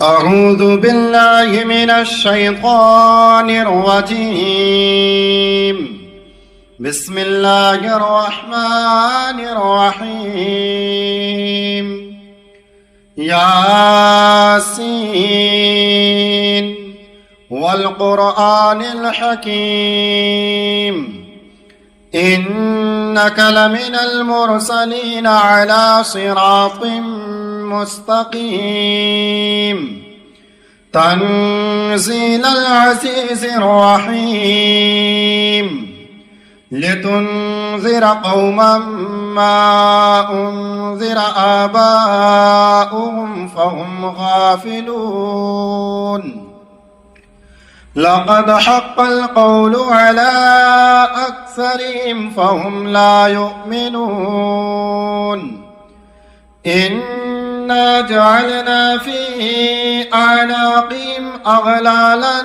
أعوذ بالله من الشيطان الرجيم. بسم الله الرحمن الرحيم. ياسين والقرآن الحكيم إنك لمن المرسلين على صراط مستقيم تنزيل العزيز الرحيم لتنذر قوما ما أنذر آباؤهم فهم غافلون لقد حق القول على أكثرهم فهم لا يؤمنون إنا جعلنا في أعناقهم أغلالا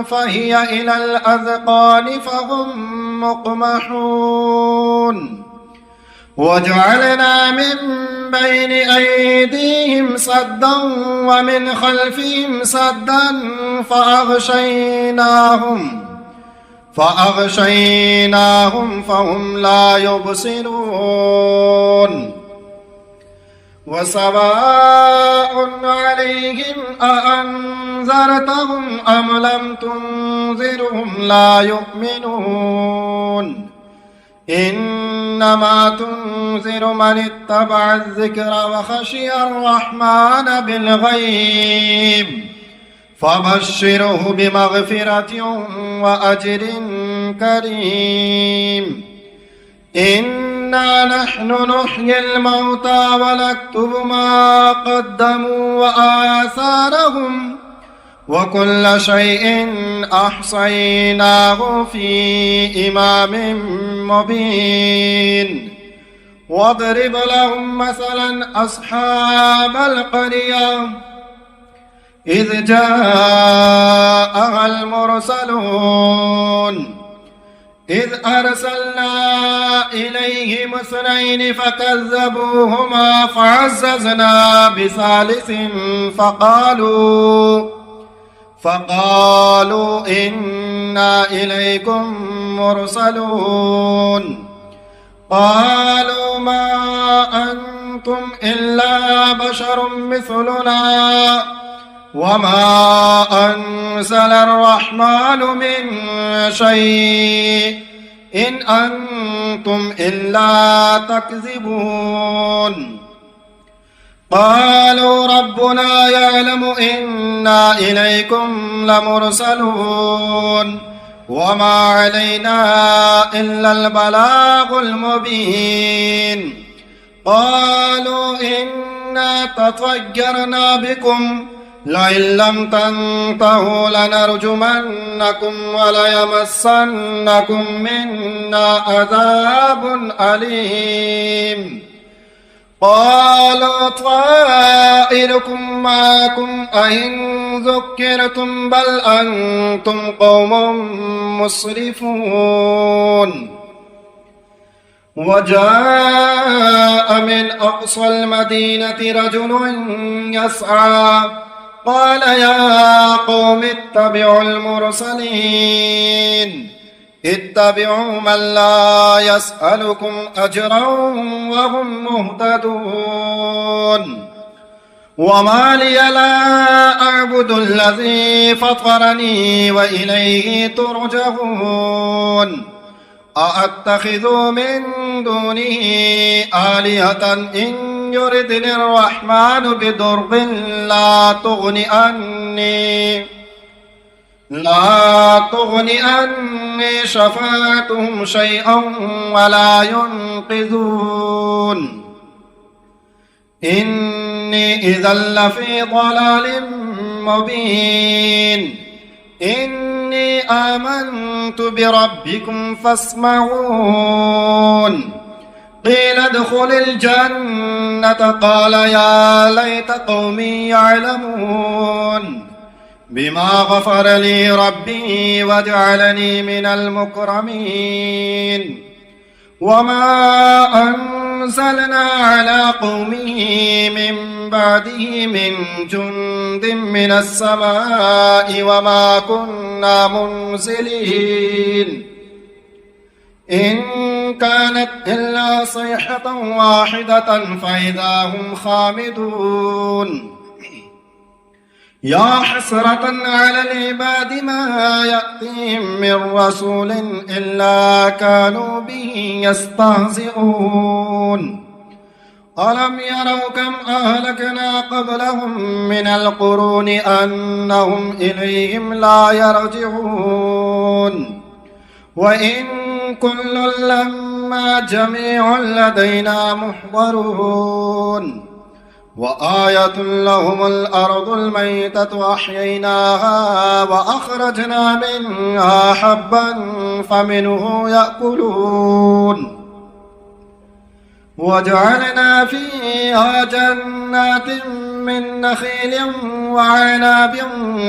فهي إلى الأذقان فهم مقمحون وجعلنا من بين أيديهم سدا ومن خلفهم سدا فأغشيناهم فهم لا يبصرون وسواء عليهم أأنذرتهم أم لم تنذرهم لا يؤمنون إنما تنذر من اتبع الذكر وخشي الرحمن بالغيب فبشره بمغفرة وأجر كريم إنا نحن نحيي الموتى ونكتب ما قدموا وآثارهم وكل شيء أحصيناه في إمام مبين واضرب لهم مثلا أصحاب القرية إذ جاءها المرسلون إذ أرسلنا إليهم اثنين فكذبوهما فعززنا بثالث فقالوا إنا إليكم مرسلون قالوا ما أنتم إلا بشر مثلنا وما أنزل الرحمن من شيء إن أنتم إلا تكذبون قالوا ربنا يعلم إنا إليكم لمرسلون وما علينا إلا البلاغ المبين قالوا إنا تطيرنا بكم لئن لم تنتهوا لنرجمنكم وليمسنكم منا عذاب أليم قالوا طائركم معكم أئن ذكرتم بل أنتم قوم مسرفون وجاء من أقصى المدينة رجل يسعى قال يا قوم اتبعوا المرسلين اتبعوا من لا يسألكم أجرا وهم مهتدون وما لي لا أعبد الذي فطرني وإليه ترجعون أأتخذ من دونه آلهة إن يردني الرحمن بضر لا تغني عني شفاعتهم شيئا ولا ينقذون إني إذا لفي ضلال مبين إني آمنت بربكم فاسمعون قيل ادخل الجنة قال يا ليت قومي يعلمون بما غفر لي ربي وجعلني من المكرمين وما أنزلنا على قومه من بعده من جند من السماء وما كنا منزلين إن كانت إلا صيحة واحدة فإذا هم خامدون يا حسرة على العباد ما يأتيهم من رسول إلا كانوا به يستهزئون ألم يروا كم أهلكنا قبلهم من القرون أنهم إليهم لا يرجعون وإن كل لما جميع لدينا محضرون وآية لهم الأرض الميتة أحييناها وأخرجنا منها حبا فمنه يأكلون وجعلنا فيها جنات من نخيل وعناب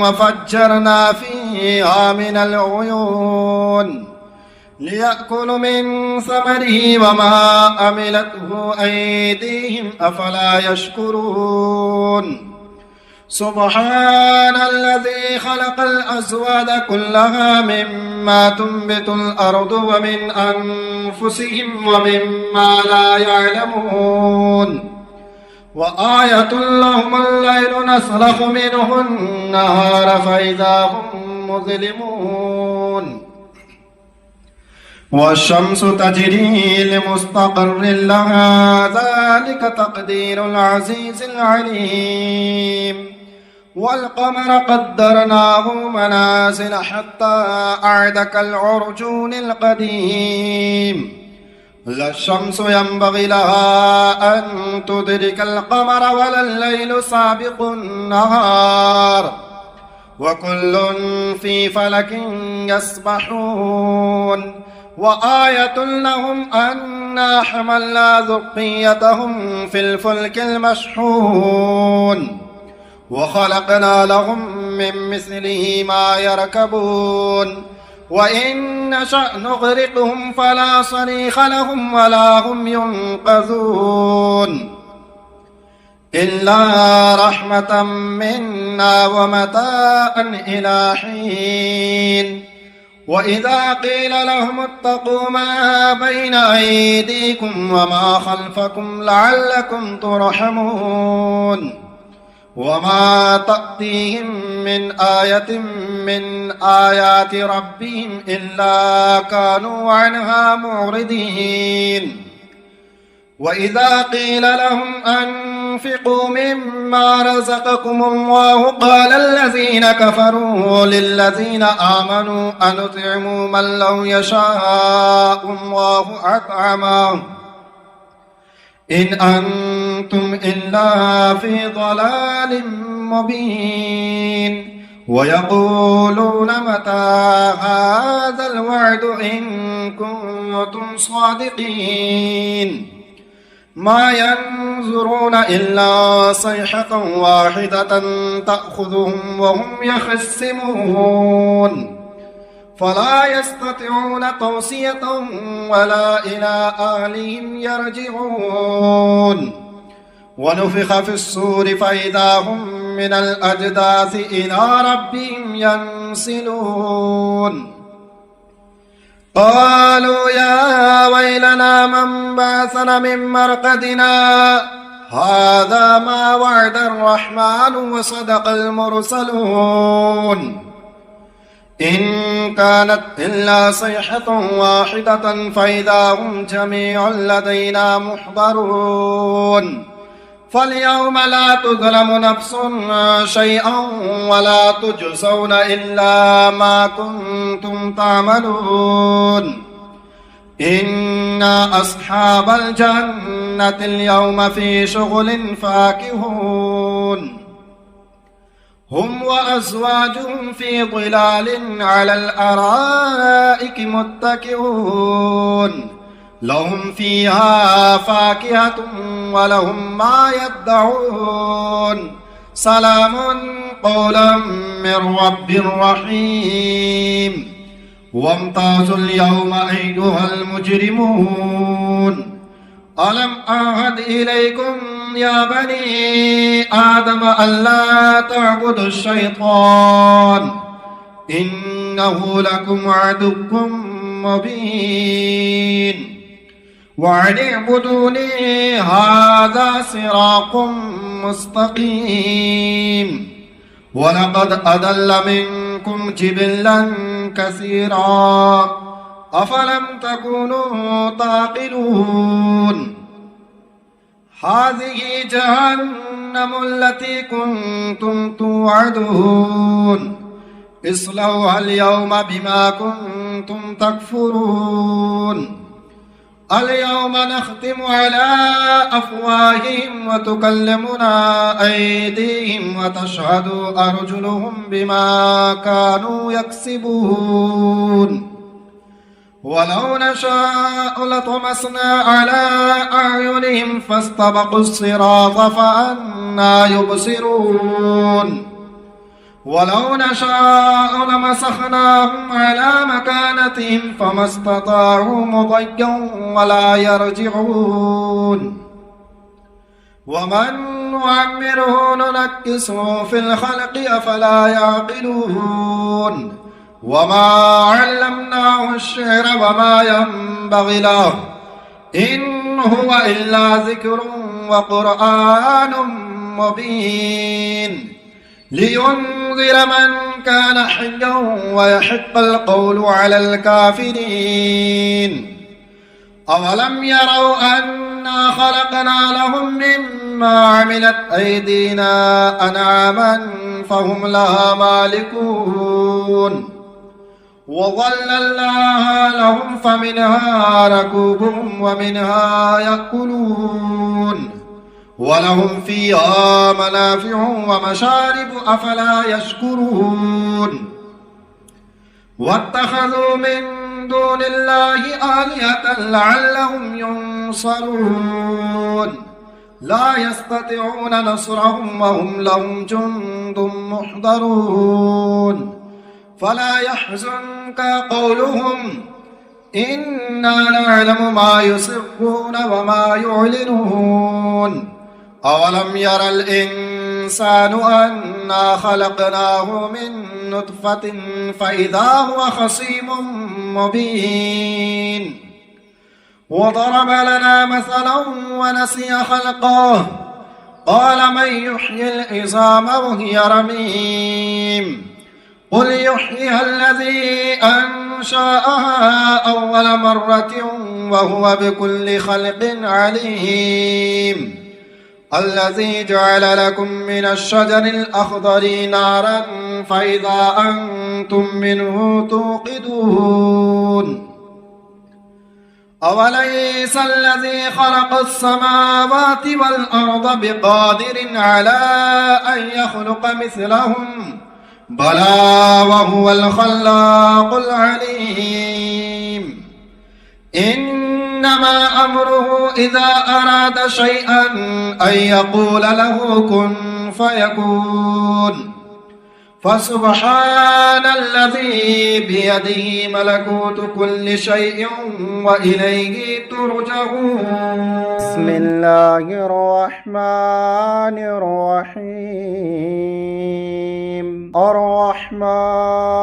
وفجرنا فيها من العيون ليأكلوا من ثمره وما عملته أيديهم أفلا يشكرون سبحان الذي خلق الأزواج كلها مما تنبت الأرض ومن أنفسهم ومما لا يعلمون وآية لهم الليل نسلخ منه النهار فإذا هم مظلمون والشمس تجري لمستقر لها ذلك تقدير العزيز العليم والقمر قدرناه منازل حتى أعد كالعرجون القديم لا الشمس ينبغي لها أن تدرك القمر ولا الليل سابق النهار وكل في فلك يسبحون وآية لهم أنا حملنا ذريتهم في الفلك المشحون وخلقنا لهم من مثله ما يركبون وإن نشأ نغرقهم فلا صريخ لهم ولا هم ينقذون إلا رحمة منا ومتاعا إلى حين وإذا قيل لهم اتقوا ما بين أيديكم وما خلفكم لعلكم ترحمون وما تأتيهم من آية من آيات ربهم إلا كانوا عنها معرضين وإذا قيل لهم أنفقوا مما رزقكم الله قال الذين كفروا للذين آمنوا أنطعموا من لو يشاء الله أطعمه إن أنتم إلا في ضلال مبين ويقولون متى هذا الوعد إن كنتم صادقين ما ينظرون إلا صيحة واحدة تأخذهم وهم يخصمون فلا يستطيعون توصية ولا إلى أهلهم يرجعون ونفخ في الصور فإذا هم من الأجداث إلى ربهم ينسلون قالوا يا ويلنا من بعثنا من مرقدنا هذا ما وعد الرحمن وصدق المرسلون إن كانت إلا صيحة واحدة فإذا هم جميع لدينا محضرون فاليوم لا تظلم نفس شيئا ولا تجزون إلا ما كنتم تعملون إن أصحاب الجنة اليوم في شغل فاكهون هم وأزواجهم في ظلال على الأرائك متكئون لهم فيها فاكهة ولهم ما يدعون سلام قولا من رب رحيم وامتازوا اليوم أيها المجرمون ألم أعهد إليكم يا بني آدم ألا تعبدوا الشيطان إنه لكم عدو مبين وأن اعبدوني هذا صراط مستقيم ولقد أضل منكم جبلا كثيرا أفلم تكونوا تعقلون هذه جهنم التي كنتم توعدون اصلوها اليوم بما كنتم تكفرون اليوم نختم على أفواههم وتكلمنا أيديهم وتشهد أرجلهم بما كانوا يكسبون ولو نشاء لطمسنا على أعينهم فاستبقوا الصراط فأنى يبصرون ولو نشاء لمسخناهم على مكانتهم فما استطاعوا مضيا ولا يرجعون ومن نعمره ننكسه في الخلق أفلا يعقلون وما علمناه الشعر وما ينبغي له إن هو إلا ذكر وقرآن مبين لينذر من كان حيا ويحق القول على الكافرين أولم يروا أنا خلقنا لهم مما عملت أيدينا أنعاما فهم لها مالكون وظللناها لهم فمنها ركوبهم ومنها يأكلون ولهم فيها منافع ومشارب أفلا يشكرون واتخذوا من دون الله آلهة لعلهم ينصرون لا يستطيعون نصرهم وهم لهم جند محضرون فلا يحزنك قولهم إنا نعلم ما يسرون وما يعلنون أولم ير الإنسان أنا خلقناه من نطفة فإذا هو خصيم مبين وضرب لنا مثلا ونسي خلقه قال من يحيي العظام وهي رميم قل يحييها الذي أنشأها أول مرة وهو بكل خلق عليم الذي جعل لكم من الشجر الأخضر نارا فإذا أنتم منه توقدون أوليس الذي خلق السماوات والأرض بقادر على أن يخلق مثلهم بلى وهو الخلاق العليم إنما أمره إذا أراد شيئا أن يقول له كن فيكون فسبحان الذي بيده ملكوت كل شيء وإليه ترجعون بسم الله الرحمن الرحيم الرحمن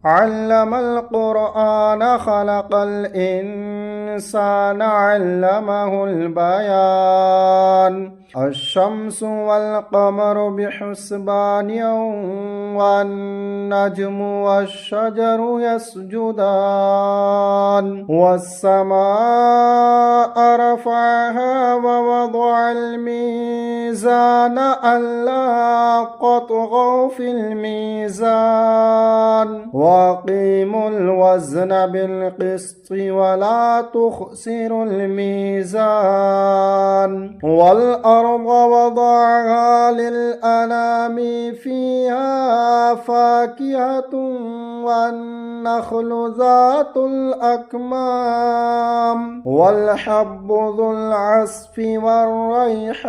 علم القرآن خلق الإنسان علمه البيان الشمس والقمر بحسبان والنجم والشجر يسجدان والسماء رفعها ووضع الميزان ألا تطغوا في الميزان وأقيموا الوزن بالقسط ولا تخسروا الميزان والأرض وضعها للأنام فيها فاكهة والنخل ذات الأكمام والحب ذو العصف والريحان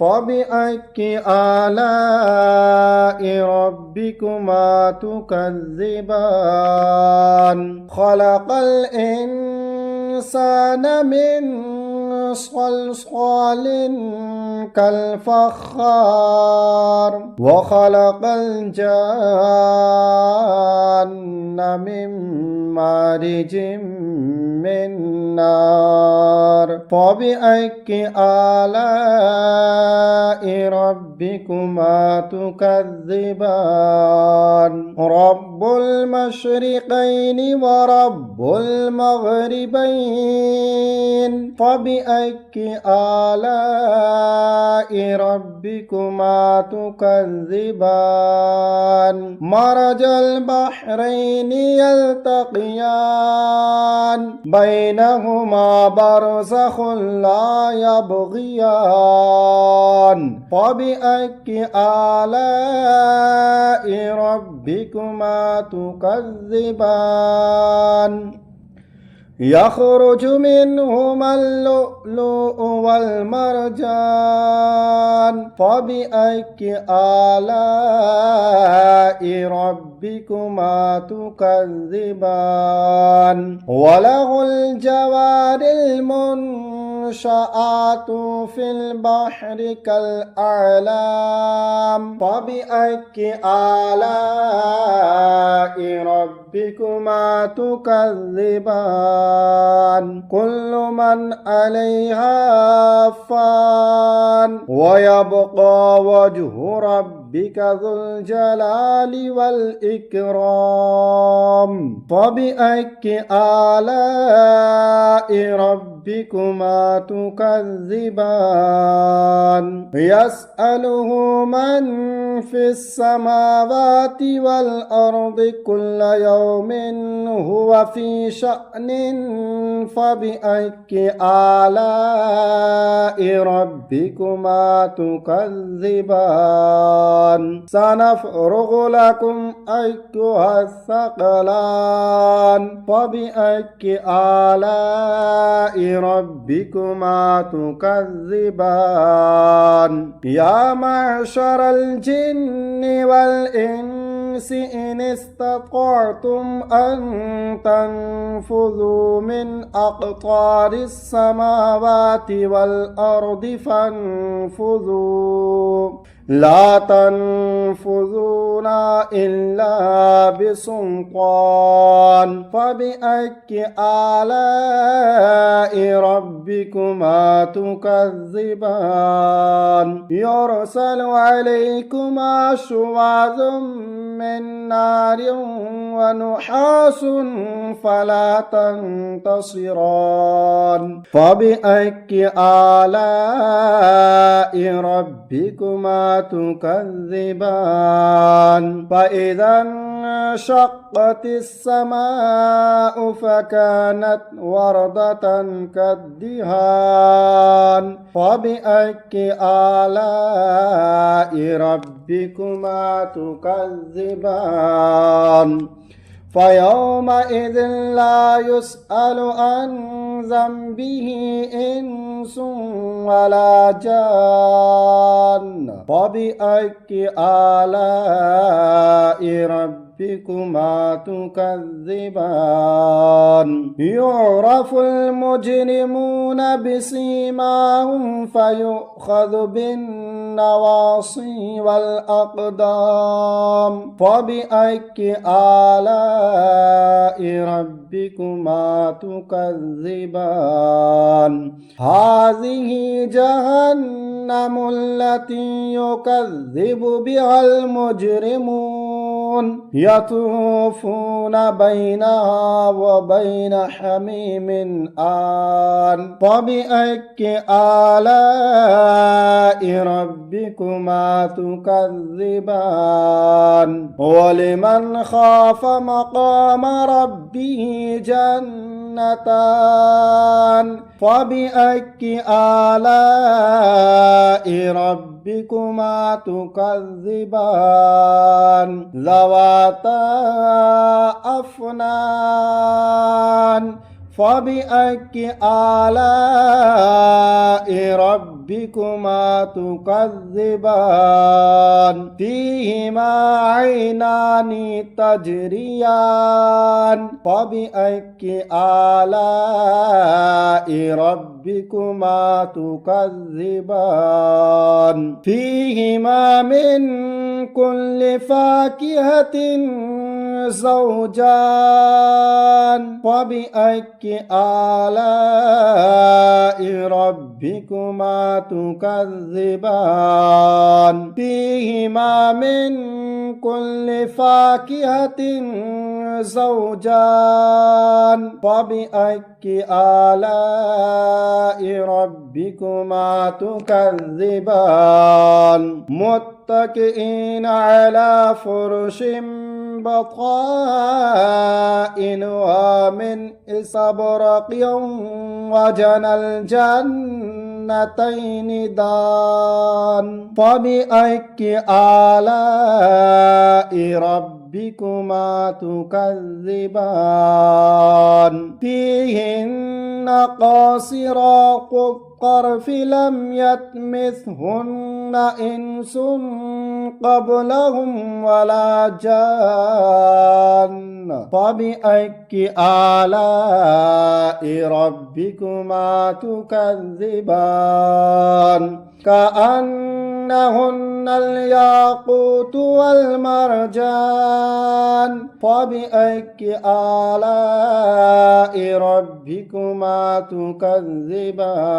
فبأي آلاء ربكما تكذبان خلق الإنسان من صلصال كالفخار وخلق الجان من مارج من نار فبأي آلاء ربكما تكذبان رب المشرقين ورب المغربين فبأي آلاء ربكما تكذبان مرج البحرين يلتقيان بينهما برزخ لا يبغيان فبأي آلاء ربكما تكذبان يخرج منهما اللؤلؤ والمرجان فبأي آلاء ربكما تكذبان وله الجوار المنشآت في البحر كالأعلام فبأي آلاء ربكما تكذبان كل من عليها فان ويبقى وجه ربك ذو الجلال والإكرام فبأي آلاء ربكما تكذبان يسأله من في السماوات والأرض كل يوم هو في شأن فبأي آلاء ربكما تكذبان سنفرغ لكم أيها الثقلان فبأي آلاء ربكما تكذبان يا معشر الجن والإنس إن استطعتم أن تنفذوا من أقطار السماوات والأرض فانفذوا لا تنفذون إلا بسلطان فبأي آلاء ربكما تكذبان يرسل عليكما شواظ من نار ونحاس فلا تنتصران فبأي آلاء ربكما تكذبان فإذا انشقت السماء فكانت وردة كالدهان فبأي آلاء ربكما تكذبان فيومئذ لا يسأل عن ذنبه إنس ولا جان فبأي آلاء ربكما تكذبان يعرف المجرمون بسيماهم فيؤخذ بالنواصي والأقدام فبأي آلاء ربكما تكذبان هذه جهنم التي يكذب بها المجرمون يطوفون بينها وبين حميم آن فبأي آلاء ربكما تكذبان ولمن خاف مقام ربه جنتان فبأي آلاء ربكما تكذبان ذواتا أفنان فبأي آلاء ربكما ربكما تكذبان فيهما عينان تجريان فبأي آلاء ربكما تكذبان فيهما من كل فاكهة زوجان فبأي آلاء ربكما تكذبان فيهما من كل فاكهة زوجان فبأي آلاء ربكما تكذبان متكئين على فرش بطائنها من استبرق وجنى الجنتين دان فبأي آلاء ربكما تكذبان فيهن قاصرات الطرف لم يطمثهن إنس قبلهم ولا جان فبأي آلاء ربكما تكذبان كأنهن الياقوت والمرجان فبأي آلاء ربكما تكذبان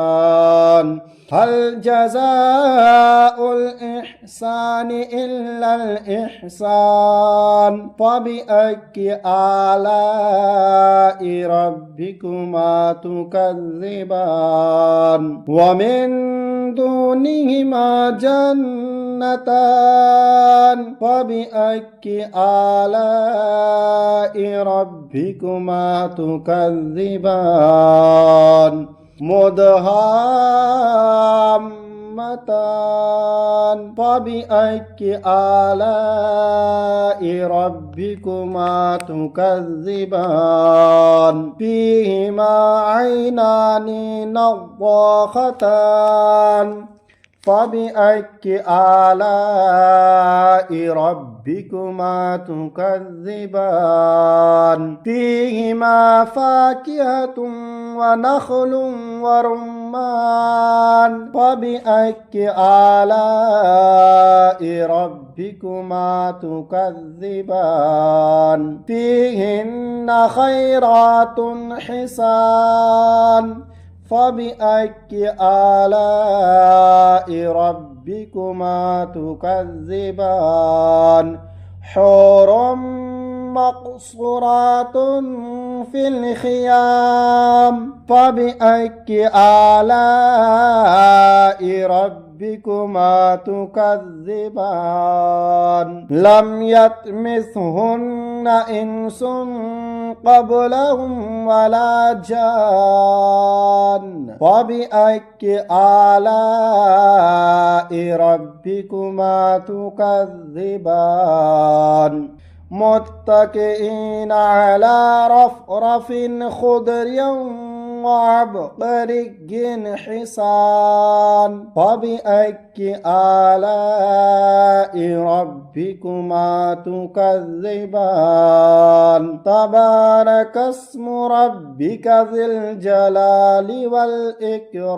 هل جزاء الإحسان إلا الإحسان فبأي آلاء ربكما تكذبان ومن دونهما جنتان فبأي آلاء ربكما تكذبان مدهامتان فبأي آلاء ربكما تكذبان فيهما عينان نضاختان فبأي آلاء ربكما تكذبان فيهما فاكهة ونخل ورمان فبأي آلاء ربكما تكذبان فيهن خيرات حسان فبأي آلاء ربكما تكذبان حور مقصورات في الخيام فبأي آلاء ربكما تكذبان لم يطمثهن إنس قبلهم ولا جان فبأي آلاء ربكما تكذبان متكئين على رفرف خضر وعبقري حسان فبأي آلاء ربكما تكذبان تبارك اسم ربك ذي الجلال والإكرام